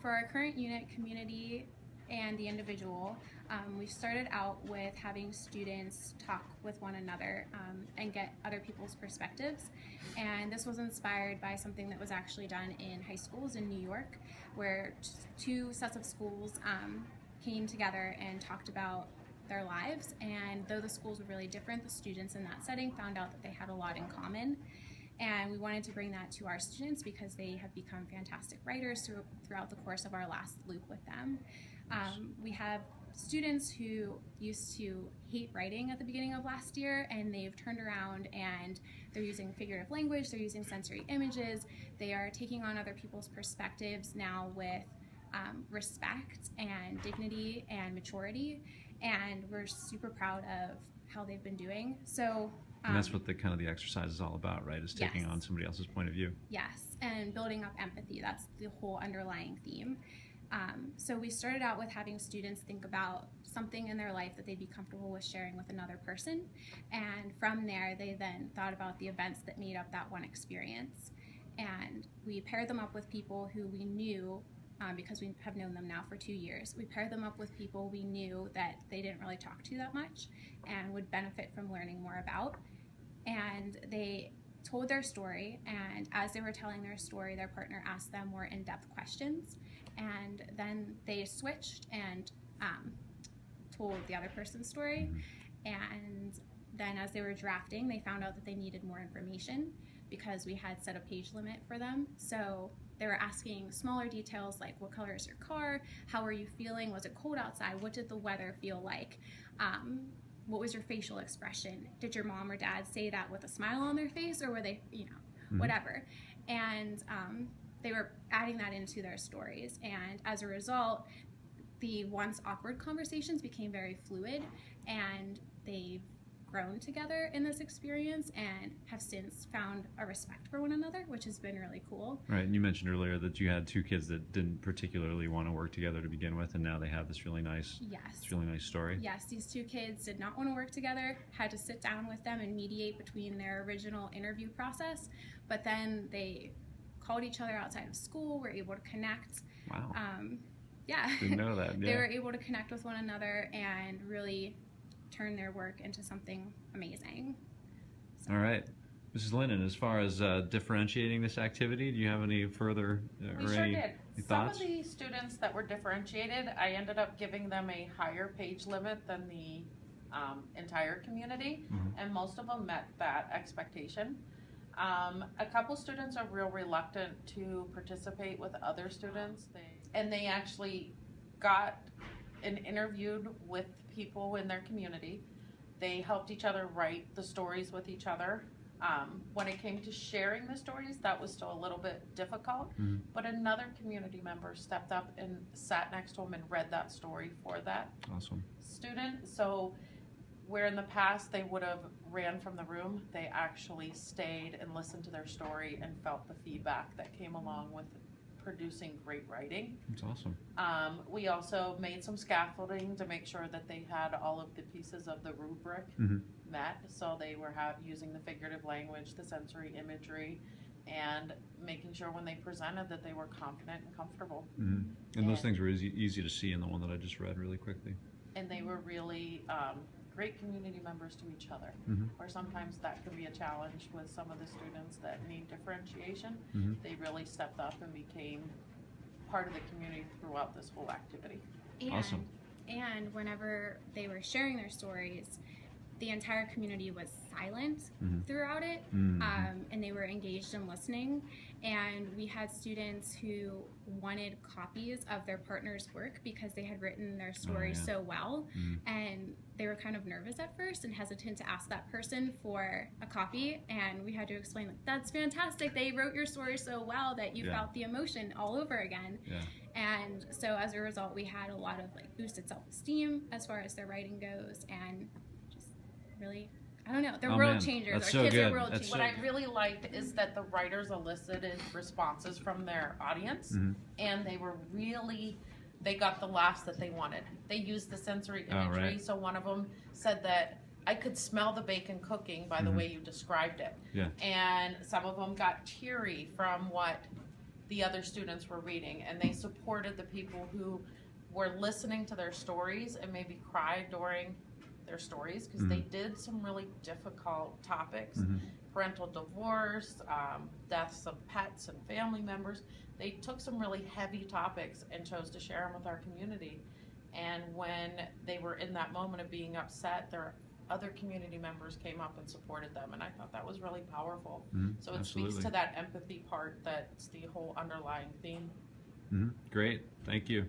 For our current unit, community and the individual, we started out with having students talk with one another and get other people's perspectives. And this was inspired by something that was actually done in high schools in New York, where two sets of schools came together and talked about their lives. And though the schools were really different, the students in that setting found out that they had a lot in common. And we wanted to bring that to our students because they have become fantastic writers throughout the course of our last loop with them. We have students who used to hate writing at the beginning of last year, and they've turned around and they're using figurative language, they're using sensory images, they are taking on other people's perspectives now with respect and dignity and maturity, and we're super proud of how they've been doing. So and that's what the exercise is all about, right? Is taking yes. on somebody else's point of view. Yes, and building up empathy. That's the whole underlying theme. So we started out with having students think about something in their life that they'd be comfortable with sharing with another person. And from there, they then thought about the events that made up that one experience. And we paired them up with people who we knew, because we have known them now for 2 years, we paired them up with people we knew that they didn't really talk to that much and would benefit from learning more about. And they told their story, and as they were telling their story, their partner asked them more in-depth questions, and then they switched and told the other person's story. And then as they were drafting, they found out that they needed more information because we had set a page limit for them. So they were asking smaller details like, what color is your car? How are you feeling? Was it cold outside? What did the weather feel like? What was your facial expression? Did your mom or dad say that with a smile on their face, or were they, whatever? And they were adding that into their stories. And as a result, the once awkward conversations became very fluid, and they've grown together in this experience and have since found a respect for one another, which has been really cool. Right, and you mentioned earlier that you had two kids that didn't particularly want to work together to begin with, and now they have this really nice, story. Yes, these two kids did not want to work together, had to sit down with them and mediate between their original interview process, but then they called each other outside of school, were able to connect. Wow. Yeah. Didn't know that. Yeah. They were able to connect with one another and really turn their work into something amazing. So. All right. Mrs. Linan, as far as differentiating this activity, do you have any further any thoughts? Some of the students that were differentiated, I ended up giving them a higher page limit than the entire community, and most of them met that expectation. A couple students are real reluctant to participate with other students, and they actually got and interviewed with people in their community. They helped each other write the stories with each other. When it came to sharing the stories, that was still a little bit difficult, but another community member stepped up and sat next to them and read that story for that student. So where in the past they would have ran from the room, they actually stayed and listened to their story and felt the feedback that came along with producing great writing. That's awesome. We also made some scaffolding to make sure that they had all of the pieces of the rubric met. So they were using the figurative language, the sensory imagery, and making sure when they presented that they were confident and comfortable. And those things were easy to see in the one that I just read really quickly. And they were really great community members to each other, or sometimes that can be a challenge with some of the students that need differentiation. They really stepped up and became part of the community throughout this whole activity. Awesome. And whenever they were sharing their stories, the entire community was silent throughout it, and they were engaged in listening. And we had students who wanted copies of their partner's work because they had written their story so well, and they were kind of nervous at first and hesitant to ask that person for a copy. And we had to explain, like, that's fantastic, they wrote your story so well that you felt the emotion all over again. And so as a result, we had a lot of boosted self-esteem as far as their writing goes, and just really, I don't know, they're world changers. That's Our so kids good. are world changers. What I really liked is that the writers elicited responses from their audience, and they got the laughs that they wanted. They used the sensory imagery. So one of them said that I could smell the bacon cooking by the way you described it. And some of them got teary from what the other students were reading, and they supported the people who were listening to their stories and maybe cried during their stories, because they did some really difficult topics, parental divorce, deaths of pets and family members. They took some really heavy topics and chose to share them with our community. And when they were in that moment of being upset, their other community members came up and supported them, and I thought that was really powerful. So it speaks to that empathy part that's the whole underlying theme. Great, thank you.